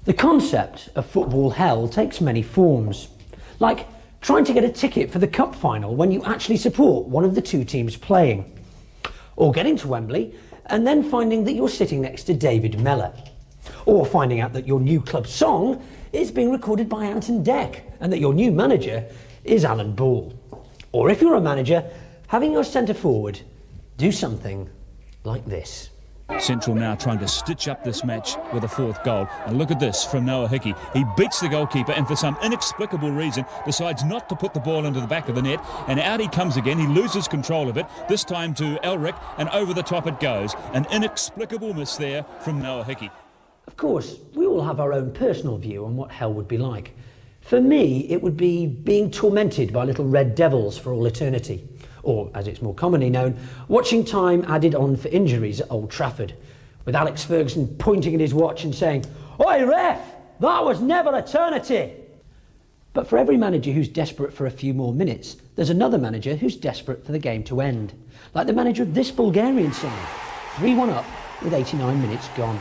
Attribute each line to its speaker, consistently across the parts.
Speaker 1: The concept of football hell takes many forms, like trying to get a ticket for the cup final when you actually support one of the two teams playing, or getting to Wembley and then finding that you're sitting next to David Mellor, or finding out that your new club song is being recorded by Anton Deck and that your new manager is Alan Ball. Or if you're a manager, having your centre forward do something like this.
Speaker 2: Central now trying to stitch up this match with a fourth goal. And look at this from Noah Hickey. He beats the goalkeeper and for some inexplicable reason decides not to put the ball into the back of the net. And out he comes again. He loses control of it, this time to Elric, and over the top it goes. An inexplicable miss there from Noah Hickey.
Speaker 1: Of course, we all have our own personal view on what hell would be like. For me, it would be being tormented by little red devils for all eternity. Or, as it's more commonly known, watching time added on for injuries at Old Trafford, with Alex Ferguson pointing at his watch and saying, "Oi ref, that was never eternity!" But for every manager who's desperate for a few more minutes, there's another manager who's desperate for the game to end. Like the manager of this Bulgarian side, 3-1 up with 89 minutes gone.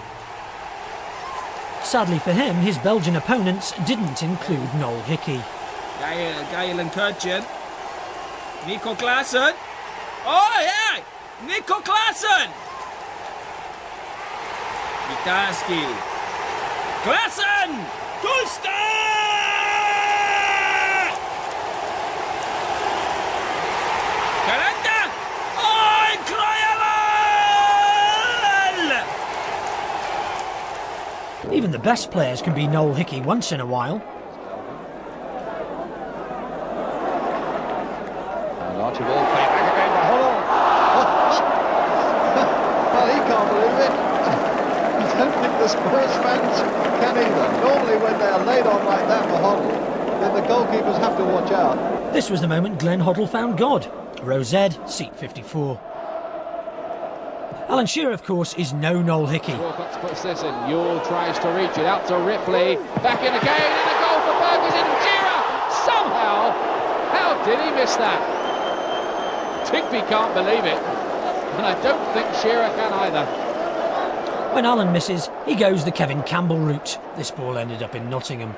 Speaker 1: Sadly for him, his Belgian opponents didn't include Noel Hickey.
Speaker 3: Gael and Kurchin. Nico Klaassen. Oh, yeah! Nico Klaassen! Vitarski. Klaassen! Doelstad! Kalenda! Oh, incroyable!
Speaker 1: Even the best players can be Noel Hickey once in a while.
Speaker 4: Archie ball played back again by Holland. Well, he can't believe it. I don't think the Spurs fans can either. Normally when they are laid on like that for Hoddle, then the goalkeepers have to watch out.
Speaker 1: This was the moment Glenn Hoddle found God. Row Z, seat 54. Alan Shearer, of course, is no Noel Hickey.
Speaker 5: Wilcox puts this in. Yule tries to reach it out to Ripley. Back in again, and a goal for Ferguson. Shearer, somehow, how did he miss that? Digby can't believe it, and I don't think Shearer can either.
Speaker 1: When Alan misses, he goes the Kevin Campbell route. This ball ended up in Nottingham.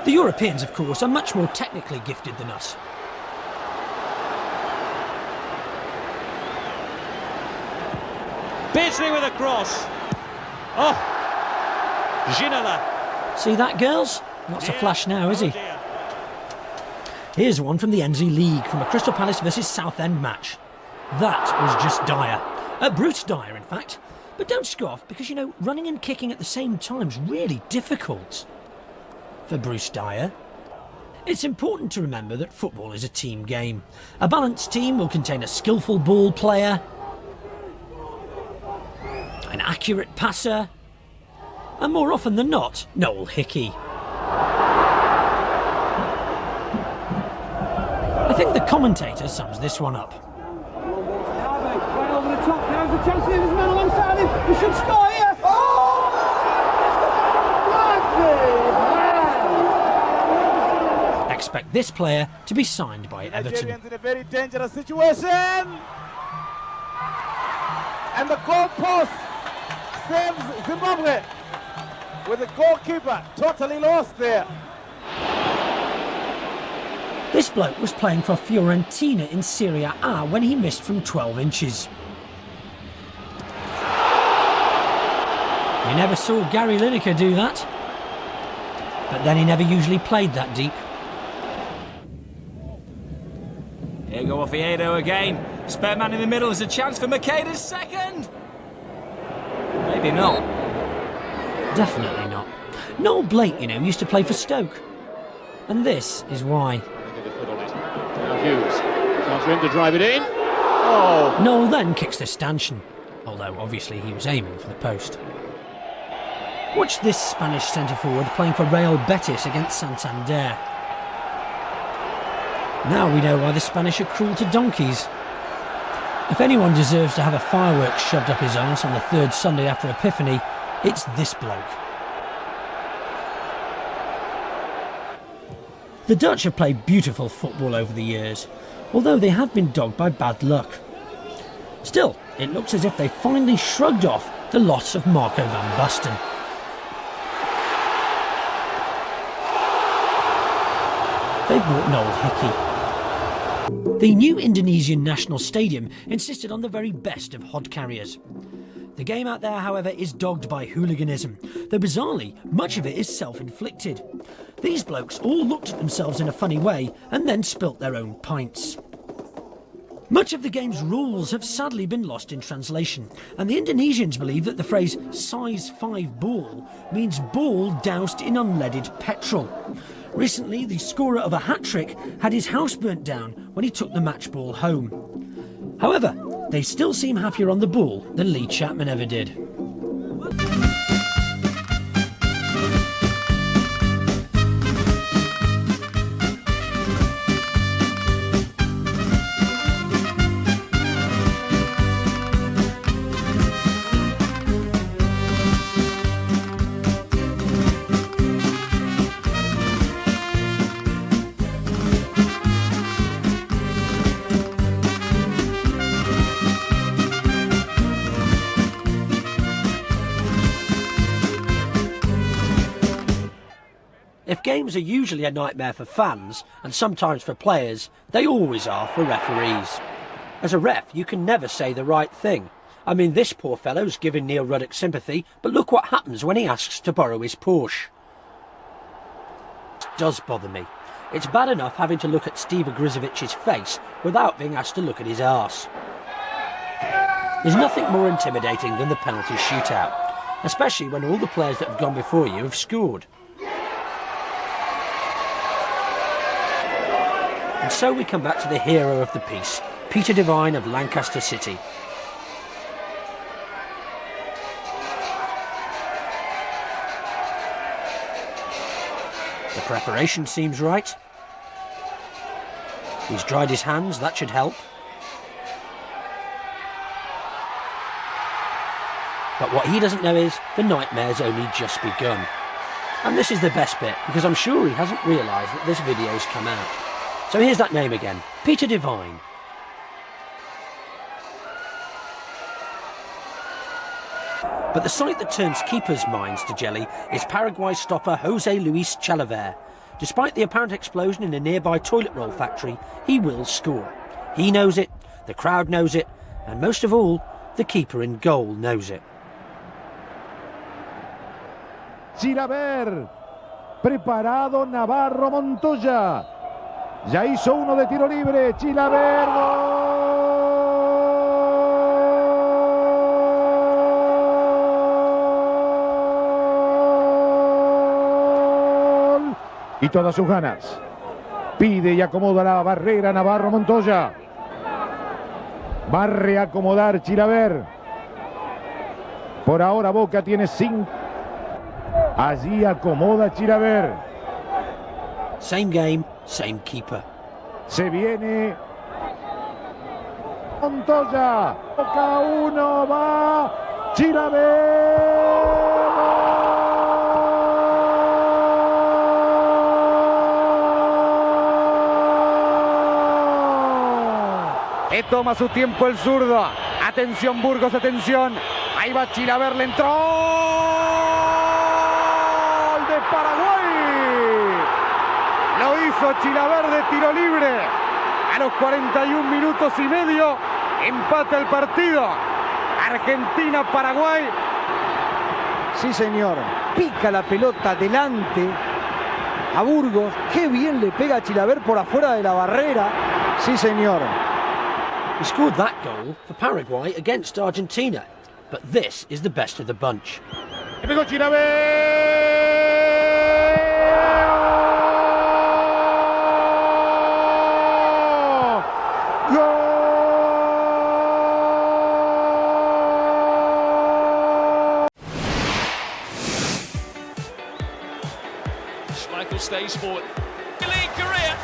Speaker 1: The Europeans, of course, are much more technically gifted than us.
Speaker 6: Beardsley with a cross. Oh, Ginola.
Speaker 1: See that, girls? Not so flash now, is he? Here's one from the NZ League, from a Crystal Palace versus Southend match. That was just dire. Bruce dire, in fact. But don't scoff, because, you know, running and kicking at the same time's really difficult. For Bruce Dyer. It's important to remember that football is a team game. A balanced team will contain a skillful ball player, an accurate passer, and more often than not, Noel Hickey. I think the commentator sums this one up.
Speaker 7: Right over the top, now's the chance, there's a man alongside him, he should score here! Oh!
Speaker 1: Expect this player to be signed by Everton.
Speaker 7: In a very dangerous situation! And the goalpost saves Zimbabwe with the goalkeeper totally lost there.
Speaker 1: This bloke was playing for Fiorentina in Serie A when he missed from 12 inches. You never saw Gary Lineker do that. But then he never usually played that deep.
Speaker 3: Here go Oviedo again. Spare man in the middle is a chance for Makeda's second. Maybe not.
Speaker 1: Definitely not. Noel Blake, you know, used to play for Stoke. And this is why.
Speaker 5: Hughes, chance for him to drive it in. Oh!
Speaker 1: Noel then kicks the stanchion, although obviously he was aiming for the post. Watch this Spanish centre-forward playing for Real Betis against Santander. Now we know why the Spanish are cruel to donkeys. If anyone deserves to have a firework shoved up his arse on the third Sunday after Epiphany, it's this bloke. The Dutch have played beautiful football over the years, although they have been dogged by bad luck. Still, it looks as if they finally shrugged off the loss of Marco van Basten. they've bought Noel Hickey. The new Indonesian national stadium insisted on the very best of hod carriers. The game out there, however, is dogged by hooliganism, though bizarrely, much of it is self-inflicted. These blokes all looked at themselves in a funny way and then spilt their own pints. Much of the game's rules have sadly been lost in translation, and the Indonesians believe that the phrase size 5 ball means ball doused in unleaded petrol. Recently, the scorer of a hat-trick had his house burnt down when he took the match ball home. However, they still seem happier on the ball than Lee Chapman ever did. If games are usually a nightmare for fans, and sometimes for players, they always are for referees. As a ref, you can never say the right thing. I mean, this poor fellow's giving Neil Ruddock sympathy, but look what happens when he asks to borrow his Porsche. It does bother me. It's bad enough having to look at Steve Ogrizovich's face without being asked to look at his arse. There's nothing more intimidating than the penalty shootout, especially when all the players that have gone before you have scored. And so we come back to the hero of the piece, Peter Devine of Lancaster City. The preparation seems right. He's dried his hands, that should help. But what he doesn't know is the nightmare's only just begun. And this is the best bit, because I'm sure he hasn't realised that this video's come out. So here's that name again, Peter Devine. But the sight that turns keepers' minds to jelly is Paraguay stopper Jose Luis Chilavert. Despite the apparent explosion in a nearby toilet roll factory, he will score. He knows it, the crowd knows it, and most of all, the keeper in goal knows it.
Speaker 8: Chilavert, preparado Navarro Montoya. Ya hizo uno de tiro libre, Chilavert, gol. Y todas sus ganas. Pide y acomoda la barrera Navarro Montoya. Va a reacomodar Chilavert. Por ahora Boca tiene 5. Allí acomoda Chilavert.
Speaker 1: Same game, same keeper.
Speaker 8: Se viene Montoya. Boca 1, va Chilavert. Toma su tiempo el zurdo. Atención Burgos, atención. Ahí va Chilavert, le entró. ¡Gol de Paraguay! Lo hizo Chilavert de tiro libre. A los 41 minutos y medio empata el partido. Argentina-Paraguay.
Speaker 9: Sí, señor. Pica la pelota delante a Burgos. Qué bien le pega a Chilavert por afuera de la barrera. Sí, señor.
Speaker 1: He scored that goal for Paraguay against Argentina. But this is the best of the bunch.
Speaker 8: Le pegó Chilavert.
Speaker 6: Schmeichel stays forward. League career,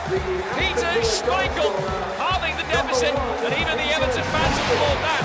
Speaker 6: Peter Schmeichel halving the deficit, and even the Everton fans applaud that.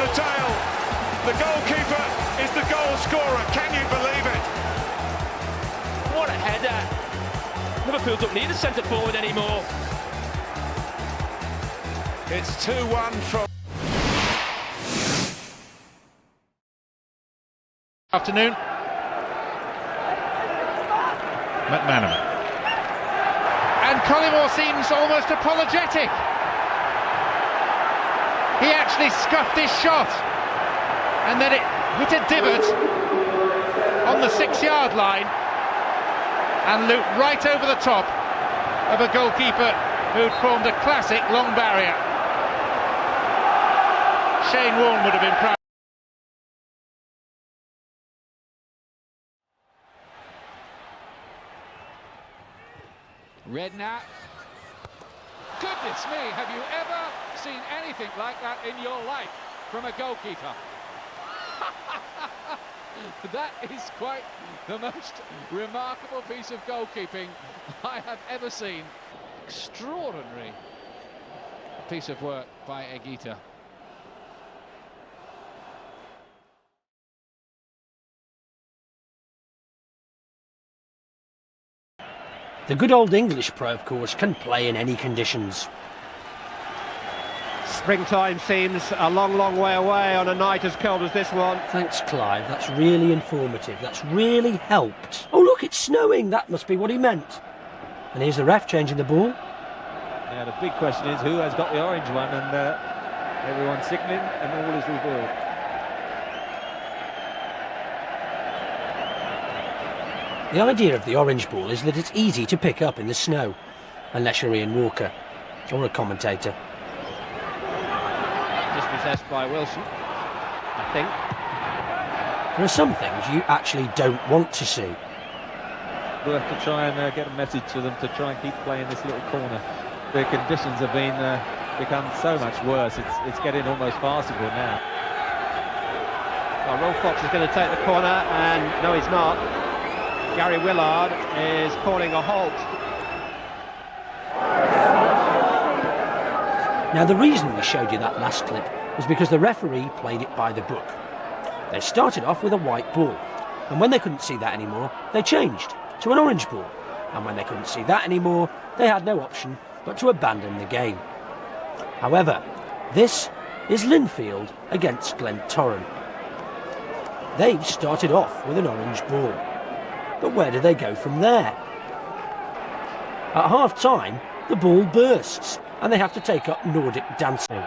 Speaker 8: the tail. The goalkeeper is the goal scorer. Can you believe it?
Speaker 6: What a header. Liverpool don't need a centre forward anymore.
Speaker 8: It's 2-1 from...
Speaker 10: Afternoon. McManaman. And Collymore seems almost apologetic. He actually scuffed his shot, and then it hit a divot on the 6-yard line and looped right over the top of a goalkeeper who'd formed a classic long barrier. Shane Warne would have been proud.
Speaker 5: Redknapp. Goodness me, have you ever seen anything like that in your life from a goalkeeper? That is quite the most remarkable piece of goalkeeping I have ever seen. Extraordinary piece of work by Higuita.
Speaker 1: The good old English pro, of course, can play in any conditions.
Speaker 7: Springtime seems a long, long way away on a night as cold as this one.
Speaker 1: Thanks, Clive. That's really informative. That's really helped. Oh, look, it's snowing. That must be what he meant. And here's the ref changing the ball.
Speaker 11: Yeah, the big question is who has got the orange one, and everyone's signaling and all is revealed.
Speaker 1: The idea of the orange ball is that it's easy to pick up in the snow, unless you're Ian Walker or a commentator.
Speaker 11: Dispossessed by Wilson, I think.
Speaker 1: There are some things you actually don't want to see.
Speaker 11: We'll have to try and get a message to them to try and keep playing this little corner. The conditions have been become so much worse. It's getting almost farcical now.
Speaker 7: Well, Rolf Fox is going to take the corner, and no, he's not. Gary Willard is calling a halt.
Speaker 1: Now, the reason we showed you that last clip was because the referee played it by the book. They started off with a white ball, and when they couldn't see that anymore, they changed to an orange ball. And when they couldn't see that anymore, they had no option but to abandon the game. However, this is Linfield against Glentoran. They've started off with an orange ball. But where do they go from there? At half-time, the ball bursts and they have to take up Nordic dancing.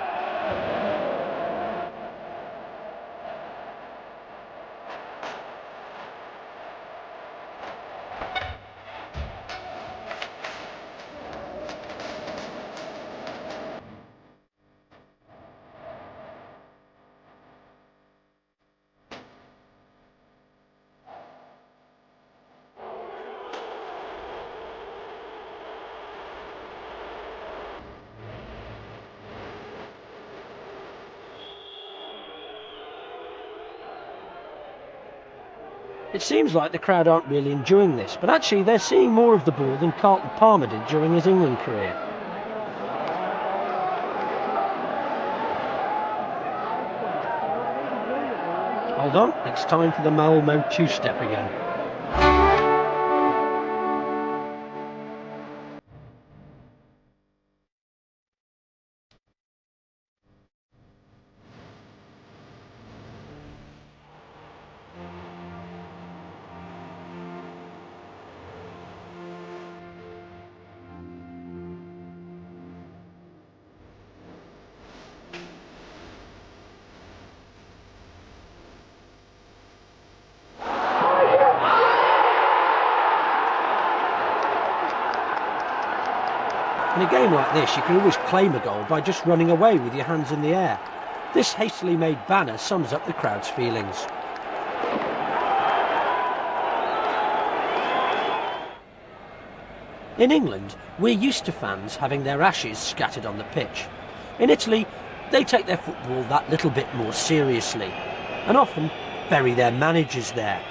Speaker 1: It seems like the crowd aren't really enjoying this, but actually they're seeing more of the ball than Carlton Palmer did during his England career. Hold on, it's time for the Malmo two-step again. In a game like this, you can always claim a goal by just running away with your hands in the air. This hastily made banner sums up the crowd's feelings. In England, we're used to fans having their ashes scattered on the pitch. In Italy, they take their football that little bit more seriously, and often bury their managers there.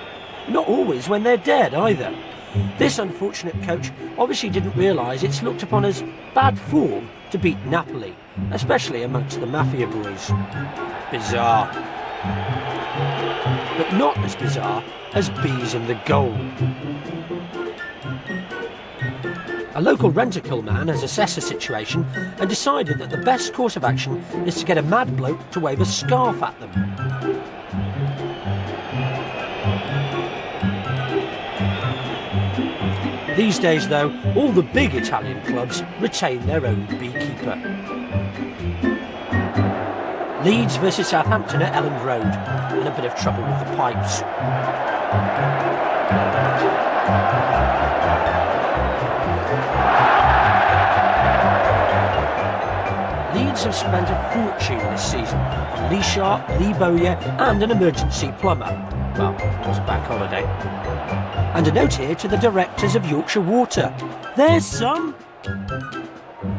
Speaker 1: Not always when they're dead either. This unfortunate coach obviously didn't realise it's looked upon as bad form to beat Napoli, especially amongst the Mafia boys. Bizarre. But not as bizarre as bees in the goal. A local rent-a-kill man has assessed the situation and decided that the best course of action is to get a mad bloke to wave a scarf at them. These days, though, all the big Italian clubs retain their own beekeeper. Leeds versus Southampton at Elland Road, and a bit of trouble with the pipes. Leeds have spent a fortune this season on Lee Sharp, Lee Bowyer and an emergency plumber. Well, it was a bank holiday. And a note here to the directors of Yorkshire Water. There's some.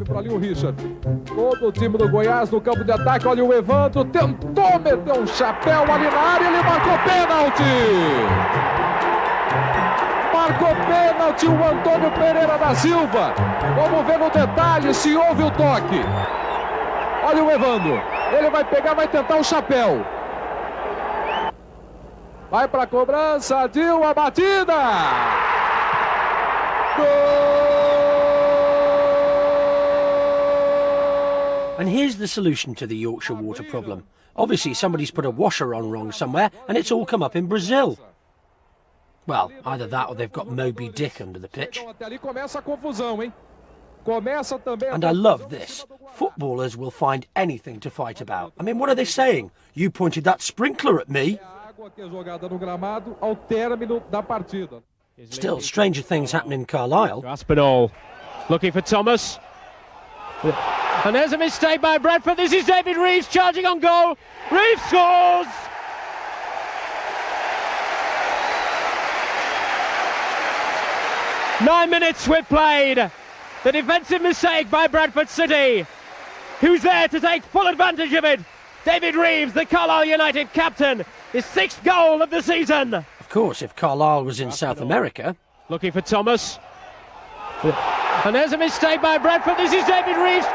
Speaker 12: Por ali o Richard. Todo o time do Goiás no campo de ataque. Olha o Evandro. Tentou meter um chapéu ali na área. Ele marcou pênalti. Marcou pênalti o Antônio Pereira da Silva. Vamos ver no detalhe se houve o toque. Olha o Evandro. Ele vai pegar, vai tentar o chapéu. Vai para a cobrança, Dil, a batida! Gol!
Speaker 1: And here's the solution to the Yorkshire Water problem. Obviously somebody's put a washer on wrong somewhere and it's all come up in Brazil. Well, either that or they've got Moby Dick under the pitch. And I love this. Footballers will find anything to fight about. I mean, what are they saying? You pointed that sprinkler at me. Still, stranger things happen in Carlisle.
Speaker 7: Aspinall looking for Thomas. And there's a mistake by Bradford. This is David Reeves charging on goal. Reeves scores! Nine minutes we've played. The defensive mistake by Bradford City. Who's there to take full advantage of it? David Reeves, the Carlisle United captain, his 6th goal of the season.
Speaker 1: Of course, if Carlisle was in South America.
Speaker 7: Looking for Thomas. And there's a mistake by Bradford. This is David Reeves.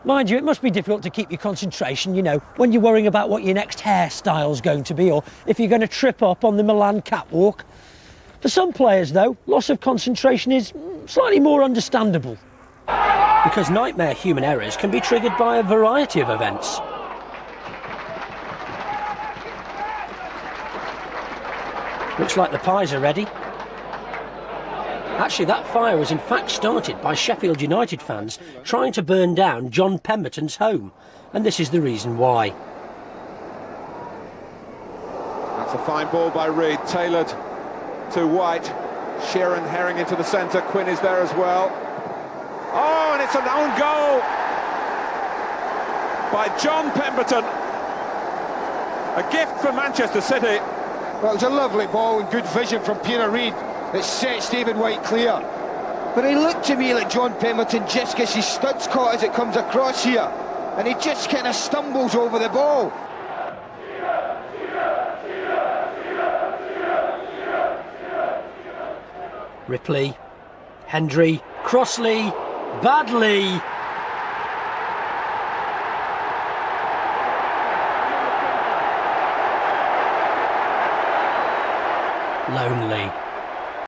Speaker 1: Mind you, it must be difficult to keep your concentration, you know, when you're worrying about what your next hairstyle's going to be or if you're going to trip up on the Milan catwalk. For some players, though, loss of concentration is slightly more understandable. Because nightmare human errors can be triggered by a variety of events. Looks like the pies are ready. Actually, that fire was in fact started by Sheffield United fans trying to burn down John Pemberton's home. And this is the reason why.
Speaker 13: That's a fine ball by Reid, tailored to White. Sheeran herring into the centre, Quinn is there as well. Oh, and it's an own goal by John Pemberton. A gift for Manchester City.
Speaker 14: Well, it's a lovely ball and good vision from Peter Reid. It sets Stephen White clear. But it looked to me like John Pemberton just gets his studs caught as it comes across here. And he just kind of stumbles over the ball.
Speaker 1: Ripley, Hendry, Crossley, Badley. Lonely.